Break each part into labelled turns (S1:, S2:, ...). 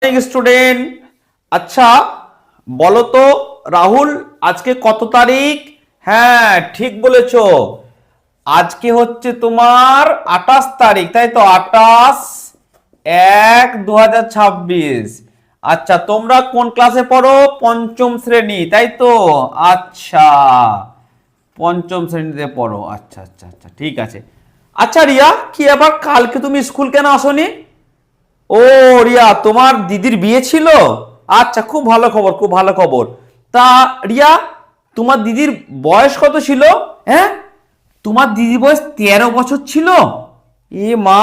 S1: Student, আচ্ছা বলো তো রাহুল, আজকে কত তারিখ? হ্যাঁ ঠিক বলেছো, আজকে হচ্ছে তোমার 28 তারিখ, তাই তো? 28/1/2026। আচ্ছা, তোমরা কোন ক্লাসে পড়ো? পঞ্চম শ্রেণী, তাই তো? আচ্ছা, পঞ্চম শ্রেণীতে পড়ো। আচ্ছা আচ্ছা আচ্ছা, ঠিক আছে। আচ্ছা রিয়া, কি আবার কালকে তুমি স্কুল কেন আসোনি? ও রিয়া, তোমার দিদির বিয়ে ছিল? আচ্ছা, খুব ভালো খবর, খুব ভালো খবর। তা রিয়া, তোমার দিদির বয়স কত ছিল? হ্যাঁ, তোমার দিদির বয়স 13 বছর ছিল? এ মা!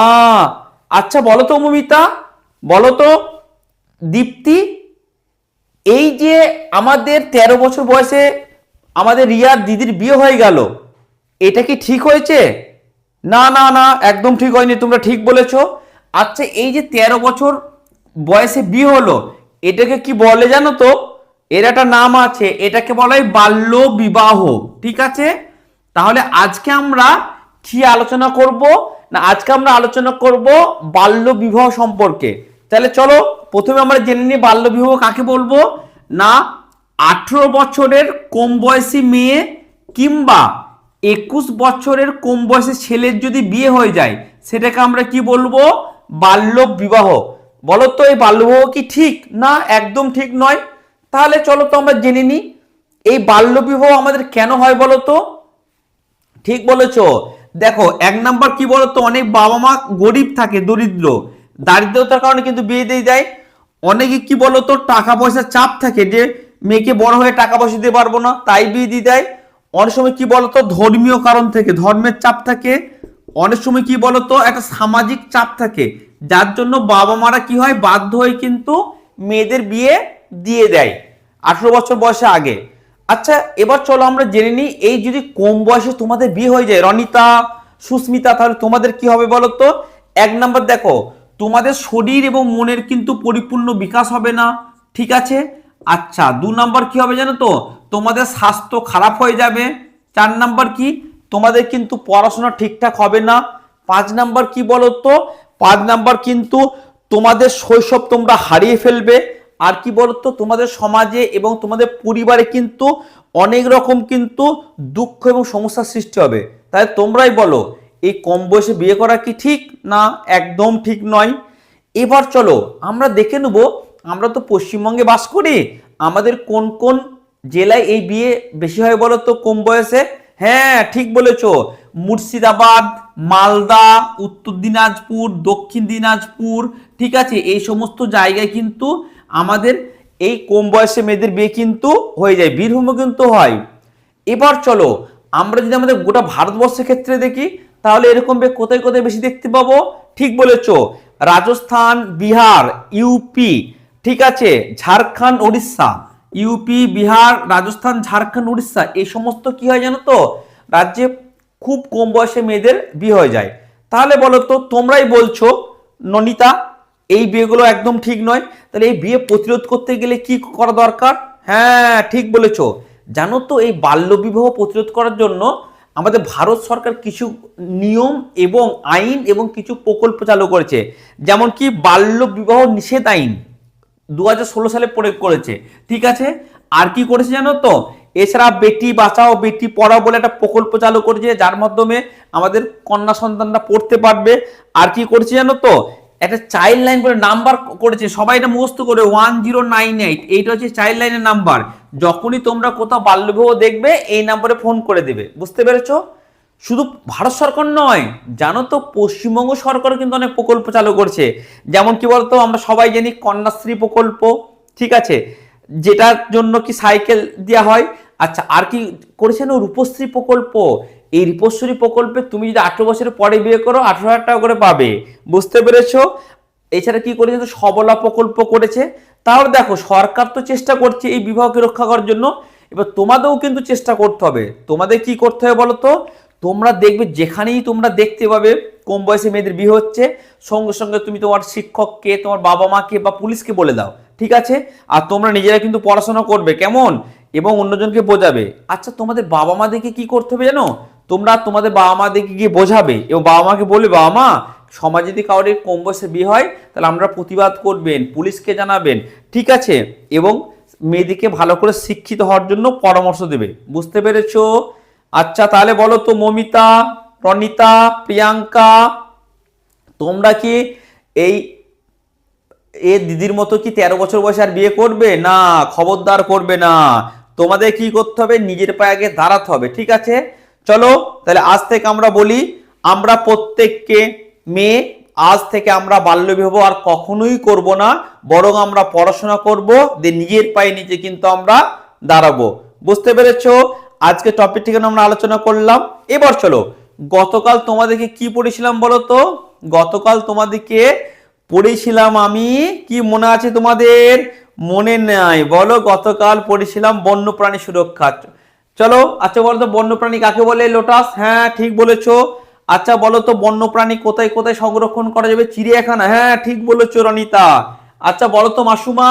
S1: আচ্ছা বলো তো মমিতা, বলো তো দীপ্তি, এই যে আমাদের 13 বছর বয়সে আমাদের রিয়ার দিদির বিয়ে হয়ে গেল, এটা কি ঠিক হয়েছে? না না না, একদম ঠিক হয়নি, তোমরা ঠিক বলেছো। আচ্ছা, এই যে 13 বছর বয়সে বিয়ে হলো, এটাকে কি বলে জানো তো? এর একটা নাম আছে, এটাকে বলা হয় বাল্য বিবাহ। ঠিক আছে, তাহলে আজকে আমরা কি আলোচনা করব? না, আজকে আমরা আলোচনা করব বাল্য বিবাহ সম্পর্কে। তাহলে চলো প্রথমে আমরা জেনে নিই বাল্য বিবাহ কাকে বলবো। না, 18 বছরের কম বয়সী মেয়ে কিংবা 21 বছরের কম বয়সী ছেলের যদি বিয়ে হয়ে যায়, সেটাকে আমরা কি বলবো? বাল্য বিবাহ। বলো তো এই বাল্য বিবাহ কি ঠিক? না, একদম ঠিক নয়। তাহলে চলো তো আমরা জেনে নিই এই বাল্য বিবাহ আমাদের কেন হয় বলো তো। ঠিক বলেছো। দেখো, এক নাম্বার কি বলতো, অনেক বাবা মা গরিব থাকে, দরিদ্র, দারিদ্রতার কারণে কিন্তু বিয়ে দিয়ে দেয়। অনেকে কি বলতো, টাকা পয়সার চাপ থাকে যে মেয়েকে বড় হয়ে টাকা পয়সা দিতে পারবো না, তাই বিয়ে দিয়ে দেয়। অনেক সময় কি বলতো, ধর্মীয় কারণ থেকে, ধর্মের চাপ থাকে। অনেক সময় কি বলতো, একটা সামাজিক চাপ থাকে, যার জন্য বাবা মারা কি হয়, বাধ্য হয়ে কিন্তু মেয়েদের বিয়ে দিয়ে দেয় 18 বছর বয়সে আগে। আচ্ছা, এবার চলো আমরা জেনে নিই, এই যদি কম বয়সে তোমাদের বিয়ে হয়ে যায় রনিতা, সুস্মিতা, তাহলে তোমাদের কি হবে বলো তো? এক নাম্বার দেখো, তোমাদের শরীর এবং মনের কিন্তু পরিপূর্ণ বিকাশ হবে না। ঠিক আছে। আচ্ছা, 2 নাম্বার কি হবে জানো তো? তোমাদের স্বাস্থ্য খারাপ হয়ে যাবে। 4 নাম্বার কি, তোমাদের কিন্তু পড়াশোনা ঠিকঠাক হবে না। 5 নাম্বার কি বলো তো? 5 নাম্বার কিন্তু তোমাদের শৈশব তোমরা হারিয়ে ফেলবে। আর কি বলতো, তোমাদের সমাজে এবং তোমাদের পরিবারে কিন্তু অনেক রকম কিন্তু দুঃখ এবং সমস্যার সৃষ্টি হবে। তাই তোমরাই বলো, এই কম বয়সে বিয়ে করা কি ঠিক? না, একদম ঠিক নয়। এবার চলো আমরা দেখে নেব, আমরা তো পশ্চিমবঙ্গে বাস করি, আমাদের কোন কোন জেলায় এই বিয়ে বেশি হয় বলো তো কম বয়সে? হ্যাঁ ঠিক বলেছো, মুর্শিদাবাদ, মালদা, উত্তর দিনাজপুর, দক্ষিণ দিনাজপুর, ঠিক আছে, এই সমস্ত জায়গায় কিন্তু আমাদের এই কম বয়সে মেয়েদের বিয়ে কিন্তু হয়ে যায়। বীরভূমে কিন্তু হয়। এবার চলো আমরা যদি আমাদের গোটা ভারতবর্ষের ক্ষেত্রে দেখি, তাহলে এরকম বিয়ে কোথায় কোথায় বেশি দেখতে পাবো? ঠিক বলেছো, রাজস্থান, বিহার, ইউপি, ঠিক আছে, ঝাড়খণ্ড, উড়িষ্যা। ইউপি, বিহার, রাজস্থান, ঝাড়খণ্ড, উড়িষ্যা, এই সমস্ত কি হয় জানো তো, রাজ্যে খুব কম বয়সে মেয়েদের বিয়ে হয়ে যায়। তাহলে বলো তো, তোমরাই বলছো ননিতা, এই বিয়েগুলো একদম ঠিক নয়। তাহলে এই বিয়ে প্রতিরোধ করতে গেলে কি করা দরকার? হ্যাঁ ঠিক বলেছো। জানো তো, এই বাল্য বিবাহ প্রতিরোধ করার জন্য আমাদের ভারত সরকার কিছু নিয়ম এবং আইন এবং কিছু প্রকল্প চালু করেছে। যেমন কি বাল্য বিবাহ নিষেধ আইন 2016 সালে প্রয়োগ করেছে। ঠিক আছে, আর কি করেছে জানো তো? এছাড়া বেটি বাঁচাও বেটি পড়াও বলে একটা প্রকল্প চালু করেছে, যার মাধ্যমে আমাদের কন্যা সন্তানরা পড়তে পারবে। আর কি করেছে জানো তো? একটা চাইল্ড লাইন বলে নাম্বার করেছে, সবাই এটা মুখস্থ করে, 1098, এইটা হচ্ছে চাইল্ড লাইনের নাম্বার। যখনই তোমরা কোথাও বাল্যবিবাহ দেখবে, এই নাম্বারে ফোন করে দেবে। বুঝতে পেরেছো? শুধু ভারত সরকার নয়, জানো তো পশ্চিমবঙ্গ সরকারও কিন্তু অনেক প্রকল্প চালু করছে। যেমন কি বলতো, আমরা সবাই জানি কন্যাশ্রী প্রকল্প, ঠিক আছে, যেটার জন্য কি সাইকেল দেওয়া হয়। আচ্ছা, আর কি করেছে না, রূপশ্রী প্রকল্প। এই রূপশ্রী প্রকল্পে তুমি যদি 18 বছরের পরে বিয়ে করো, 18,000 টাকা করে পাবে। বুঝতে পেরেছো? এছাড়া কি করেছে, সবলা প্রকল্প করেছে। তাহলে দেখো, সরকার তো চেষ্টা করছে এই বিবাহকে রক্ষা করার জন্য। এবার তোমাদেরও কিন্তু চেষ্টা করতে হবে। তোমাদের কি করতে হবে বলো তো? তোমরা দেখবে যেখানেই তোমরা দেখতে পাবে কম বয়সে মেয়েদের বিয়ে হচ্ছে, সঙ্গে সঙ্গে তুমি তোমার শিক্ষককে, তোমার বাবা মাকে বা পুলিশকে বলে দাও। ঠিক আছে, আর তোমরা নিজেরা কিন্তু পড়াশোনা করবে, কেমন, এবং অন্যজনকে বোঝাবে। আচ্ছা, তোমাদের বাবা মাদেরকে কি করতে হবে জানো? তোমরা তোমাদের বাবা মাদেরকে গিয়ে বোঝাবে এবং বাবা মাকে বলবে, বাবা মা সমাজে যদি কারোর কম বয়সে বিয়ে হয় তাহলে আমরা প্রতিবাদ করবেন, পুলিশকে জানাবেন, ঠিক আছে, এবং মেয়েদিকে ভালো করে শিক্ষিত হওয়ার জন্য পরামর্শ দেবে। বুঝতে পেরেছো? আচ্ছা তাহলে বলো তো মমিতা, প্রণীতা, প্রিয়াঙ্কা, তোমরা কি এই দিদির মতো কি 13 বছর বয়সে আর বিয়ে করবে? না, খবরদার করবে না। তোমাদের কি করতে হবে, নিজের পায়ে আগে দাঁড়াতে হবে, ঠিক আছে? চলো তাহলে আজ থেকে আমরা বলি, আমরা প্রত্যেককে মেয়ে আজ থেকে আমরা বাল্যবিবাহ আর কখনোই করব না, বরং আমরা পড়াশোনা করব, যে নিজের পায়ে নিজে কিন্তু আমরা দাঁড়াবো। বুঝতে পেরেছো? আজকে টপিক থেকে আমরা আলোচনা করলাম। এবার চলো, গতকাল তোমাদেরকে কি পড়েছিলাম বলো তো? গতকাল তোমাদেরকে পড়েছিলাম আমি, কি মনে আছে তোমাদের? মনে নাই? বলো, গতকাল পড়েছিলাম বন্যপ্রাণী সুরক্ষা। চলো আচ্ছা বলো তো বন্যপ্রাণী কাকে বলে? লোটাস, হ্যাঁ ঠিক বলেছো। আচ্ছা বলো তো বন্যপ্রাণী কোথায় কোথায় সংরক্ষণ করা যাবে? চিড়িয়াখানা, হ্যাঁ ঠিক বলেছো রনিতা। আচ্ছা বলো তো মাসুমা,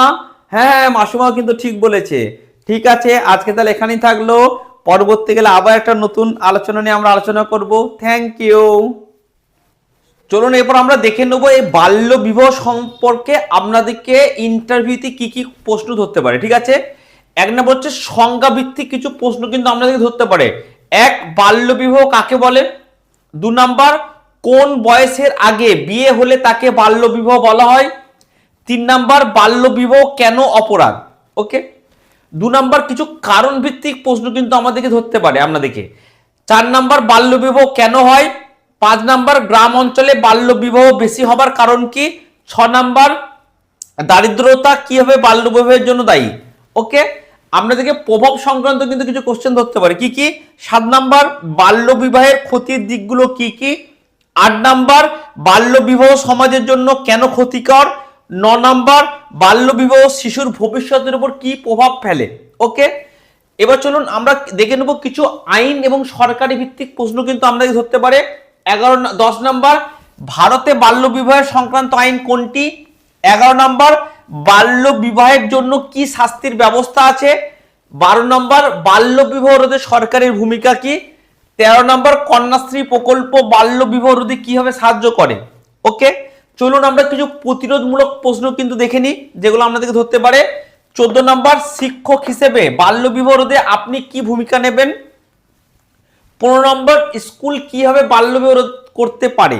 S1: হ্যাঁ মাসুমাও কিন্তু ঠিক বলেছে। ঠিক আছে, আজকে তাহলে এখানেই থাকলো। পরবর্তী গেলে আবার একটা নতুন আলোচনা নিয়ে আমরা আলোচনা করব। Thank you. চলুন এরপর আমরা দেখে নেব এই বাল্য বিবাহ সম্পর্কে আপনাদেরকে ইন্টারভিউতে কি কি প্রশ্ন ধরতে পারে। ঠিক আছে, এক নম্বর হচ্ছে সংজ্ঞা ভিত্তিক কিছু প্রশ্ন কিন্তু আপনাদেরকে ধরতে পারে। এক, বাল্য বিবাহ কাকে বলে? 2 নাম্বার, কোন বয়সের আগে বিয়ে হলে তাকে বাল্য বিবাহ বলা হয়? 3 নাম্বার, বাল্য বিবাহ কেন অপরাধ? ওকে। 2 নাম্বার, কিছু কারণ ভিত্তিক প্রশ্ন কিন্তু আমাদেরকে ধরতে পারে আপনাদেরকে। 4 নাম্বার, বাল্য বিবাহ কেন হয়? 5 নাম্বার, গ্রাম অঞ্চলে বাল্য বিবাহ বেশি হবার কারণ কি? 6 নাম্বার, দারিদ্রতা কি হবে বাল্য বিবাহের জন্য দায়ী? ওকে। আপনাদেরকে প্রভাব সংক্রান্ত কিন্তু কিছু কোশ্চেন ধরতে পারে। কি কি? 7 নাম্বার, বাল্য বিবাহের ক্ষতির দিকগুলো কি কি? 8 নাম্বার, বাল্য বিবাহ সমাজের জন্য কেন ক্ষতিকর? 9 নাম্বার, বাল্য বিবাহ শিশুর ভবিষ্যতের উপর কি প্রভাব ফেলে? ওকে। এবার চলুন আমরা দেখে নেব কিছু আইন এবং সরকারি ভিত্তিক প্রশ্ন কিন্তু আমাদের ধরতে পারে। 10 নাম্বার, ভারতে বাল্য বিবাহের সংক্রান্ত আইন কোনটি? 11 নাম্বার, বাল্য বিবাহের জন্য কি শাস্তির ব্যবস্থা আছে? 12 নাম্বার, বাল্য বিবাহ রোধে সরকারের ভূমিকা কি? 13 নাম্বার, কন্যাশ্রী প্রকল্প বাল্য বিবাহ রোধে কিভাবে সাহায্য করে? ওকে। চলুন আমরা কিছু প্রতিরোধমূলক প্রশ্ন কিন্তু দেখে নিই, যেগুলো আপনাদেরকে ধরতে পারে। 14 নাম্বার, শিক্ষক হিসেবে বাল্য বিবাহ রোধে আপনি কি ভূমিকা নেবেন? 15 নম্বর, স্কুল কিভাবে বাল্য বিবাহ রোধ করতে পারে?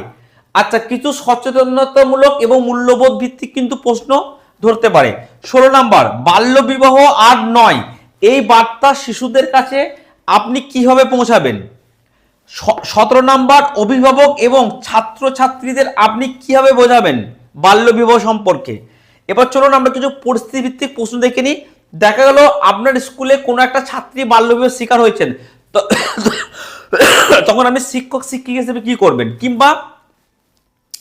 S1: আচ্ছা, কিছু সচেতনতামূলক এবং মূল্যবোধ ভিত্তিক কিন্তু প্রশ্ন ধরতে পারে। 16 নাম্বার, বাল্য বিবাহ আর নয়, এই বার্তা শিশুদের কাছে আপনি কিভাবে পৌঁছাবেন? 17 নাম্বার, অভিভাবক এবং ছাত্রছাত্রীদের আপনি কিভাবে বোঝাবেন বাল্য বিবাহ সম্পর্কে? এবার চলুন আমরা কিছু পরিস্থিতি ভিত্তিক প্রশ্ন দেখে নিই। দেখা গেল আপনার স্কুলে কোনো একটা ছাত্রী বাল্য বিবাহের শিকার হয়েছেন, তো তখন আপনি শিক্ষক শিক্ষিকা হিসেবে কি করবেন? কিংবা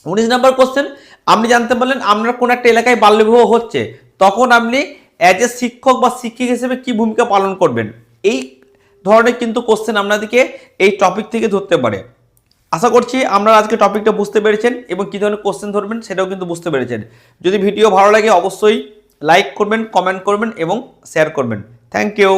S1: 19 নাম্বার কোশ্চেন, আপনি জানতে পারলেন আপনার কোন একটা এলাকায় বাল্যবিবাহ হচ্ছে, তখন আপনি অ্যাজ এ শিক্ষক বা শিক্ষিকা হিসেবে কি ভূমিকা পালন করবেন? এই ধরনের কিন্তু কোশ্চেন আপনাদেরকে এই টপিক থেকে ধরতে পারে। আশা করছি আপনারা আজকে টপিকটা বুঝতে পেরেছেন এবং কি ধরনের কোশ্চেন ধরবেন সেটাও কিন্তু বুঝতে পেরেছেন। যদি ভিডিও ভালো লাগে অবশ্যই লাইক করবেন, কমেন্ট করবেন এবং শেয়ার করবেন। Thank you.